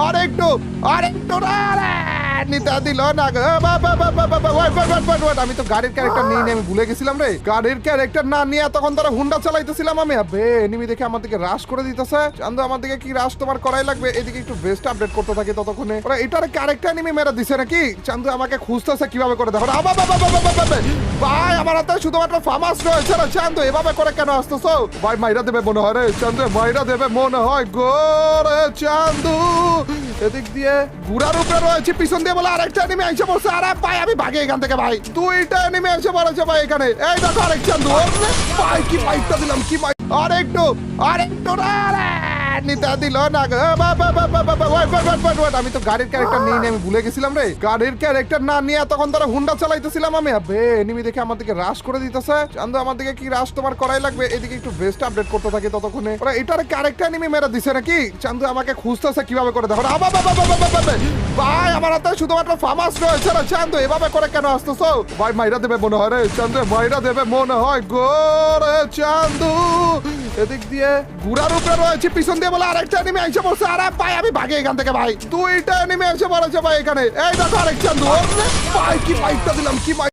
আরেকটু আরেকটু নিতে দিল না গো। Wait, আমি তো গাড়ির ক্যারেক্টার নিয়ে আমি ভুলে গেছিলাম রে। গাড়ির ক্যারেক্টার না নিয়ে তখন তারা হুন্ডা চালাইতেছিলাম আমি। আবে এনিমি দেখে আমার দিকে রাশ করে দিতেছে। চান্দু আমার দিকে কি রাশ তোমার করাই লাগবে। এদিকে একটু বেস্ট আপডেট করতে থাকি ততক্ষণে। ওরা এটার ক্যারেক্টার এনিমি মেরে দিছে নাকি? চান্দু আমাকে খুঁজতেছে কিভাবে করে দেখো। ভাই আমার হাতে শুধুমাত্র ফার্মাস রয়েছে না। চান্দু এভাবে করে কেন আসতেছো? ভাই মাইরা দেবে মনে হয় রে। চান্দু মাইরা দেবে মনে হয় গো রে চান্দু। এদিক দিয়ে ঘুরার উপরে রয়েছে, পিছন দিয়ে বলে আরেকটা এনিমি এসে পড়ছে। আরে ভাই আমি ভাগে এখান থেকে ভাই। দুইটা এনিমি এসে পড়েছে ভাই এখানে। এই দেখো আরেক চান্দু। ভাই কি ফাইটটা দিলাম, কি ফাইট। আরেকটু আরেকটু নিতে দিল না গো। Wait, আমি তো গাড়ির ক্যারেক্টার নিয়ে আমি ভুলে গেছিলাম রে। গাড়ির ক্যারেক্টার না নিয়ে তখন তারা হুন্ডা চালাইতেছিলাম আমি। আবে এনিমি দেখে আমার দিকে রাশ করে দিতেছে। চান্দু আমার দিকে কি রাশ তোমার করাই লাগবে। এদিকে একটু বেস্ট আপডেট করতে থাকি ততক্ষণে। ওরা এটার ক্যারেক্টার এনিমি মেরে দিছে নাকি? চান্দু আমাকে খুঁজতেছে কিভাবে করে দেখো। ভাই আমার হাতে শুধুমাত্র ফার্মাস রয়েছে না। চান্দু এভাবে করে কেন আসতেছো? ভাই মাইরা দেবে মনে হয় রে। চান্দু মাইরা দেবে মনে হয় গো রে চান্দু। এদিক দিয়ে ঘুরার উপরে রয়েছে, পিছন দিয়ে বলে আরেকটা এনিমি এসে পড়ছে। আরে ভাই আমি ভাগে এখান থেকে ভাই। দুইটা এনিমি এসে পড়েছে ভাই এখানে। এই দেখো আরেক চান্দু। ভাই কি ফাইটটা দিলাম, কি